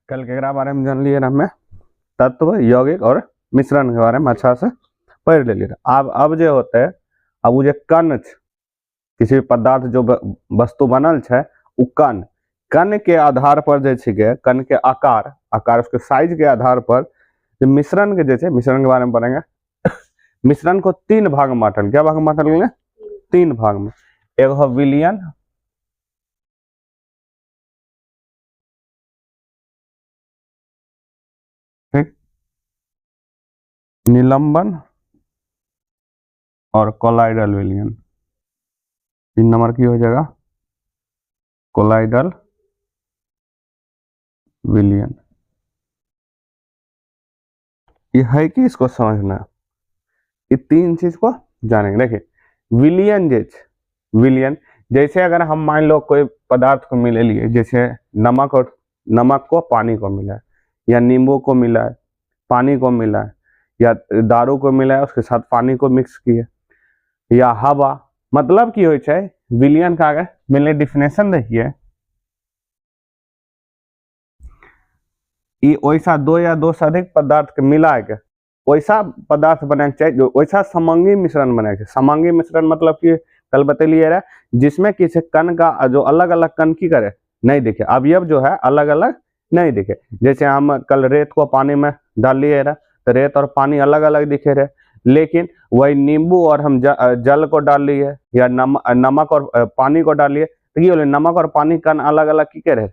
कल के बारे में जान लिए हमें तत्व यौगिक और मिश्रण के बारे में अच्छा से पढ़ ले लिया। अब जो होते है अब वो जो कण किसी भी पदार्थ जो वस्तु बनल है उ कण के आधार पर जे कण के आकार उसके साइज के आधार पर मिश्रण के मिश्रण के बारे में पढ़ेंगे। मिश्रण को तीन भाग में बांटल, क्या भाग में बांटल गए? तीन भाग में। एक है विलयन, ठीक, निलंबन और कोलाइडल विलयन। 3 नंबर की हो जाएगा कोलाइडल विलयन। ये है कि इसको समझना, ये तीन चीज को जानेंगे। देखिए विलयन जैसे अगर हम मान लो कोई पदार्थ को मिले लिए, जैसे नमक को पानी को मिला है, या नींबू को मिला है पानी को मिला है, या दारू को मिला है उसके साथ पानी को मिक्स किए, या हवा, मतलब की हो विलयन का आगे मिलने डेफिनेशन देखिए, वैसा दो या दो से अधिक पदार्थ के मिला के वैसा पदार्थ बनाए चाहिए, जो वैसा समांगी मिश्रण बनाए चाहिए। समांगी मिश्रण मतलब कि कल बतलिए रहा, जिसमें किसी कण का जो अलग अलग कण की करे नहीं दिखे, अवयव जो है अलग अलग नहीं दिखे। जैसे हम कल रेत को पानी में डाल लिए रहा तो रेत और पानी अलग अलग दिखे रहे, लेकिन वही नींबू और हम जल को डाल लिए या नमक और पानी को डाल लिए तो ये नमक और पानी कण अलग अलग की रहे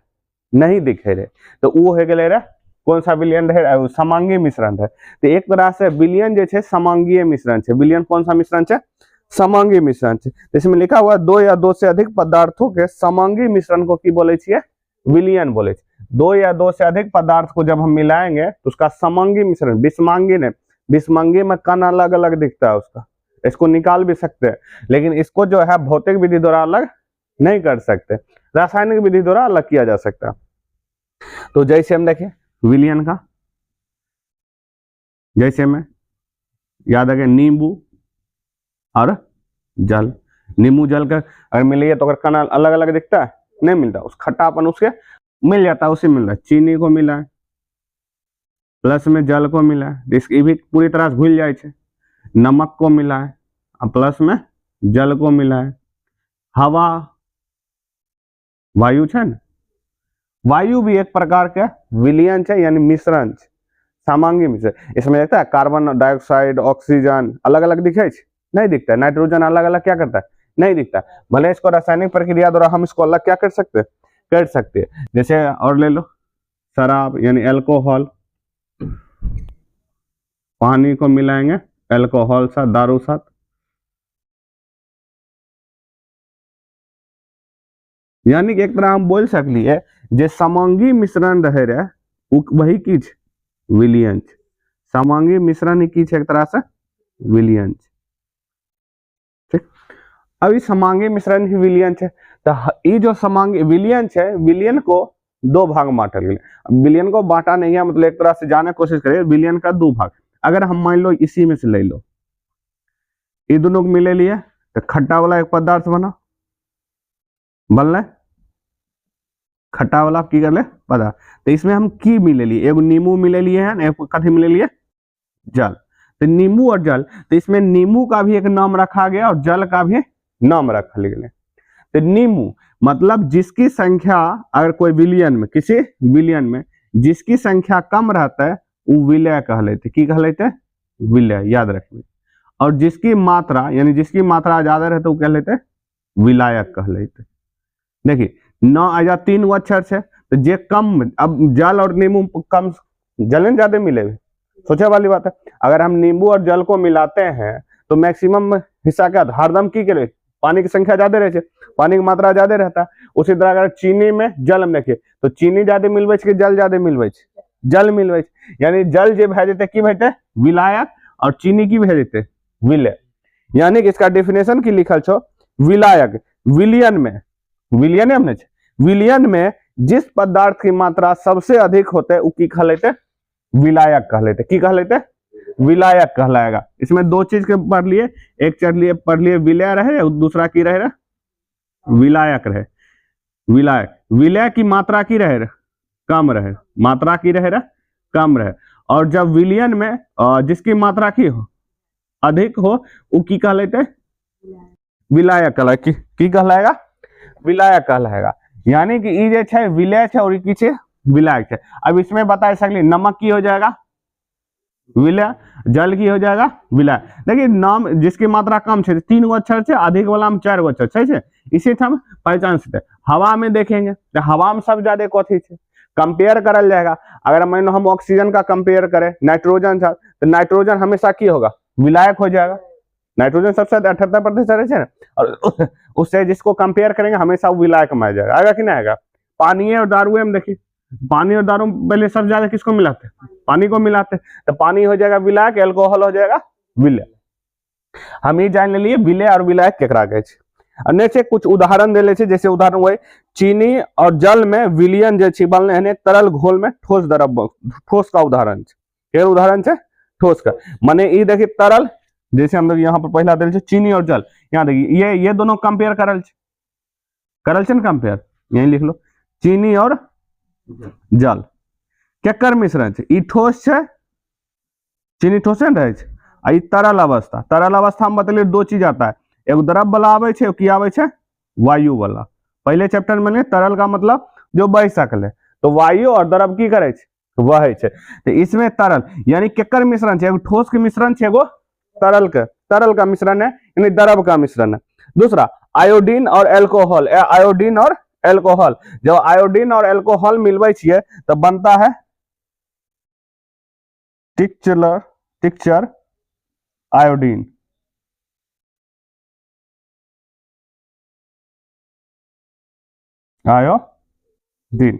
नहीं दिखे रहे, तो वो है गए रहा कौन सा विलयन है? समांगी मिश्रण है। तो एक तरह से विलयन जो है समांगीय मिश्रण है। विलयन कौन सा मिश्रण है? समांगी मिश्रण है। इसमें लिखा हुआ दो या दो से अधिक पदार्थों के समांगी मिश्रण को की बोले छे? विलयन बोले छे। दो या दो से अधिक पदार्थ को जब हम मिलाएंगे तो उसका समांगी मिश्रण, विषमांगी ने, विषमांगी में कण अलग अलग दिखता है उसका, इसको निकाल भी सकते हैं, लेकिन इसको जो है भौतिक विधि द्वारा अलग नहीं कर सकते, रासायनिक विधि द्वारा अलग किया जा सकता है। तो जैसे हम देखें विलयन का, जैसे में याद रखें नींबू और जल, नींबू जल का अगर मिलिए तो अगर कण अलग अलग दिखता है नहीं मिलता, उस खट्टापन उसके मिल जाता है, उसी मिल रहा है। चीनी को मिला है प्लस में जल को मिला है, इसकी भी पूरी तरह से घुल जाए। नमक को मिला है और प्लस में जल को मिला है। हवा वायु है ना, वायु भी एक प्रकार के विलयन है, यानी मिश्रण, समांगी मिश्रण। इसमें देखता है कार्बन डाइऑक्साइड ऑक्सीजन अलग अलग दिखे नहीं दिखता है, नाइट्रोजन अलग अलग क्या करता है नहीं दिखता। भले इसको रासायनिक प्रक्रिया द्वारा हम इसको अलग क्या कर सकते हैं। जैसे और ले लो शराब यानी अल्कोहल, पानी को मिलाएंगे अल्कोहल साथ, दारू साथ, यानी कि एक तरह हम बोल सकलिए जे समांगी मिश्रण रहे वही की विलयन। समांगी मिश्रण ही की एक तरह से विलयन। ठीक, अब समांगी मिश्रण ही विलयन है। तो ये जो समांगी विलयन है, विलयन को दो भाग में बांटल गया। विलयन को बांटा नहीं है, मतलब एक तरह से जाने की कोशिश करिए विलयन का दो भाग। अगर हम मान लो इसी में से ले लो, ये दोनों को मिले लिए तो खट्टा वाला एक पदार्थ बना, बनल खट्टा वाला की कर ले पता। तो इसमें हम की मिले लिए, एक नींबू मिले लिए हैं, एक कथी मिले लिए जल। तो नींबू और जल, तो इसमें नींबू का भी एक नाम रखा गया और जल का भी नाम रखा गया। तो नींबू मतलब जिसकी संख्या अगर कोई विलयन में, किसी विलयन में जिसकी संख्या कम रहता है वो विलय कह लेते, की कह लेते विलय, याद रखिए। और जिसकी मात्रा यानी जिसकी मात्रा ज्यादा रहते वो कह लेते विलायक कह लेते। देखिए 9 आजा 3 गो अक्षर से, तो जे कम, अब जल और नींबू कम, जलन ज्यादा मिले, सोचे वाली बात है। अगर हम नींबू और जल को मिलाते हैं तो मैक्सिमम हिस्सा क्या हरदम की करे पानी की संख्या ज्यादा रहती है, पानी की मात्रा ज्यादा रहता है। उसी तरह अगर चीनी में जल में देखिए तो चीनी ज्यादा मिलवे कि जल ज्यादा मिलवे, जल मिलवे, यानी जल जे भे देते की भेजते विलायक और चीनी की भेज देते विलय। यानी कि इसका डेफिनेशन की लिखल छो विलायक। विलयन में, विलयन हमने विलयन में जिस पदार्थ की मात्रा सबसे अधिक होते है की कह लेते विलायक कह लेते, की कह लेते विलायक कहलाएगा। इसमें दो चीज के पढ़ लिए, एक पढ़ लिए विलय रहे, दूसरा की रहे विलायक रहे। विलायक, विलय की मात्रा की रहे कम रहे, मात्रा की रहे कम रहे। और जब विलियन में जिसकी मात्रा की हो अधिक हो वो की कह लेते विलायक कहलाए, की कहलाएगा विलायक कहलाएगा। यानी कि ई जे छे विलय छे और ई की छे विलायक छे। अब इसमें बता सकली नमक की हो जाएगा विलय, जल की हो जाएगा विलय। देखिए नाम जिसकी मात्रा कम छे 3 गो अक्षर छे, अधिक वाला में 4 गो अक्षर छे, इसे हम पहचान सकते। हवा में देखेंगे तो हवा में सब ज्यादा कथी छे कंपेयर करल जाएगा। अगर मान लो हम ऑक्सीजन का कंपेयर करें नाइट्रोजन से, तो नाइट्रोजन हमेशा की होगा विलायक हो जाएगा। नाइट्रोजन सबसे 78% है और उससे जिसको कंपेयर करेंगे हमेशा वो विलायक में आ जाएगा। आएगा कि नहीं आएगा? पानी और दारू में देखिए, पानी और दारू पहले सब ज्यादा किसको मिलाते पानी को मिलाते, तो पानी हो जाएगा विलायक, एल्कोहल हो जाएगा विलय। हम ये जान लिए विलय और विलायक केकरा कहै छै। नेक्स्ट कुछ उदाहरण दे ले छे, जैसे उदाहरण हुए चीनी और जल में विलयन जे छी बनले हने तरल घोल में ठोस द्रव, ठोस का उदाहरण छे। केर उदाहरण छे ठोस का, माने ई देखिए तरल, जैसे हम लोग यहाँ पर पहला दिल चीनी और जल, यहाँ देखिए ये दोनों कंपेयर करल छे ना कंपेयर, यही लिख लो चीनी और जल केकर मिश्रण छे। ई ठोस छे, चीनी ठोसे न रहे छे, आ ई तरल अवस्था, तरल अवस्था में बतलिए दो चीज आता है, एगो द्रव वाला आवे छे, की आवे छे वायु वाला। पहले चैप्टर में तरल का मतलब जो बह सकले, तो वायु और द्रव की करे छे वहे छे। तो इसमें तरल यानी केकर मिश्रण छे, एगो ठोस के मिश्रण छे, एगो तरल का मिश्रण है, यानी द्रव का मिश्रण है। दूसरा आयोडीन और एल्कोहल, आयोडीन और एल्कोहल, जब आयोडीन और एल्कोहल मिलवे छिए तो बनता है टिक्चर आयोडीन। आयोडीन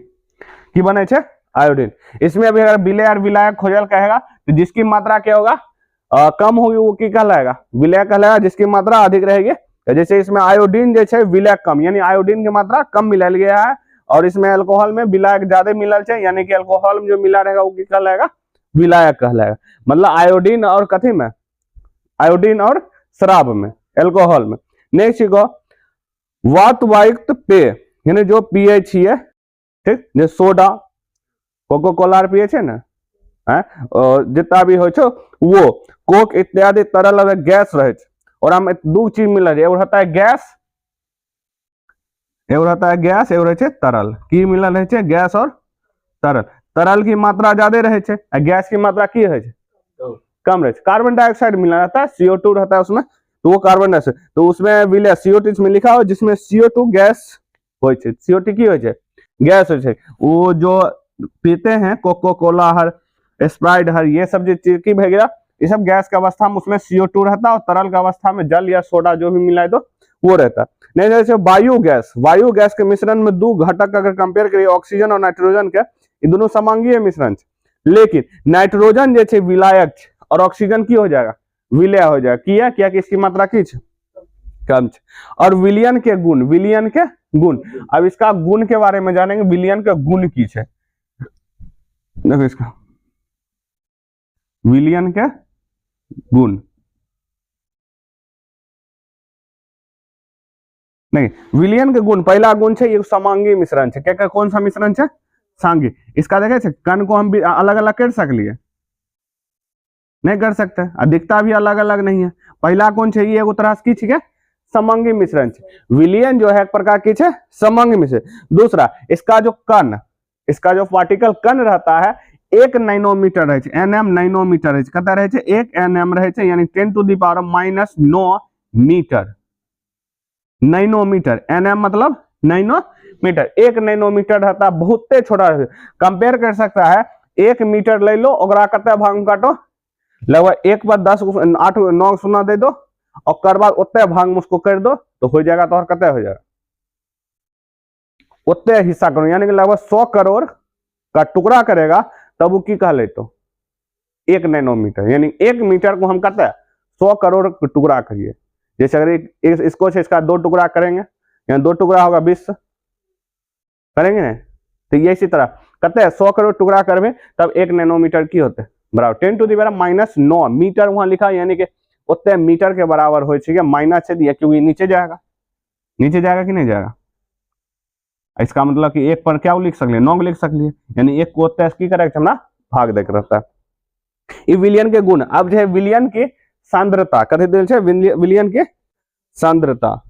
की बने छे आयोडीन। इसमें अभी अगर विलय और विलायक खोजल कहेगा तो जिसकी मात्रा क्या होगा कम होगी वो की कहलाएगा विलय कहलाएगा, जिसकी मात्रा अधिक रहेगी। जैसे इसमें आयोडीन जैसे विलय कम, यानी आयोडीन की मात्रा कम मिलाल गया है, और इसमें अल्कोहल में विलायक ज्यादा मिलल है, यानी कि अल्कोहल में जो मिला रहेगा वो की कहलाएगा विलायक कहलाएगा। मतलब आयोडीन और कथी में, आयोडीन और शराब में, अल्कोहल में। नेक्स्ट को वातवायुक्त पेय, यानी जो पिए छिए, ठीक, जो सोडा कोको कोला पिए छे ना, जितना भी हो वो कोक इत्यादि तरल और गैस रहे छे। और हम दो चीज मिल रही है, एगो रहता है गैस, एगो रहता है गैस, एगो रहे तरल। की मिलल रहे गैस और तरल। तरल की मात्रा ज्यादा रहे छे, गैस की मात्रा की रहे छे कम रहे छे। कार्बन डाइऑक्साइड मिला रहता है, CO2 रहता है उसमें, तो वो कार्बन डाइऑक्साइड, तो उसमें विलय CO2 इसमें लिखा हो, जिसमें CO2 गैस हो छे, CO2 की हो छे गैस हो छे। वो जो पीते हैं कोको कोला हर स्प्राइट हर ये सब जो चीज की भैया, ये सब गैस की अवस्था में उसमें CO2 रहता है, और तरल की अवस्था में जल या सोडा जो भी मिलाए तो वो रहता है। नहीं जैसे वायु गैस के मिश्रण में दो घटक अगर कंपेयर करिए ऑक्सीजन और नाइट्रोजन के, ये दोनों समांगीय मिश्रण है, लेकिन नाइट्रोजन जैसे विलायक और ऑक्सीजन की हो जाएगा विलय हो जाएगा। क्या कि इसकी मात्रा की कम है। और विलयन के गुण, अब इसका गुण के बारे में जानेंगे, विलयन के गुण की है। देखो इसका विलयन के गुण, नहीं विलयन के गुण, पहला गुण है ये समांगी मिश्रण है। क्या कौन सा मिश्रण है? सांगी। इसका देखे कण को हम भी अलग अलग कर सकलिए, नहीं कर सकते, अधिकता भी अलग अलग नहीं है। पहला कौन है ये एगो तरह की है समांगी मिश्रण है। विलयन जो है एक प्रकार की है समांगी मिश्रण। दूसरा इसका जो कण, इसका जो पार्टिकल कण रहता है 1 नैनोमीटर रहे, nm नैनोमीटर रहे, कता रहे 1 nm रहे, यानी 10⁻⁻9 मीटर। नैनोमीटर, nm मतलब नैनोमीटर, 1 नैनोमीटर रहता है, बहुत छोटा कंपेयर कर सकता है। 1 मीटर ले लो, ओकरा कते भाग में काटो, लगभग 1 पर 10 8 9 सुना दे दो, और कर बाद उतने भाग में उसको कर दो, तो हो जाएगा, तो कते हो जाएगा उतने हिस्सा करो, यानी कि लगभग 100 करोड़ का टुकड़ा करेगा, तब वो की कह ले तो 1 नैनोमीटर, यानी 1 मीटर को हम कहते हैं 100 करोड़ टुकड़ा करिए। जैसे अगर इसको इसका 2 टुकड़ा करेंगे, यहाँ 2 टुकड़ा होगा 20 करेंगे ना, तो ये इसी तरह कहते हैं 100 करोड़ टुकड़ा करवे तब 1 नैनोमीटर की होते हैं बराबर 10⁻⁻9 मीटर वहां लिखा, यानी कि उतने मीटर के बराबर हो, माइनस से दिया क्योंकि नीचे जाएगा कि नहीं जाएगा। इसका मतलब कि एक पर क्या लिख सकलिए, 9 लिख सकलिए, यानी एक को 23 की करे हमरा भाग देख रहता है। ई विलियन के गुण। अब जो है विलियन के सांद्रता, कथी दिल छै, विलियन के सांद्रता।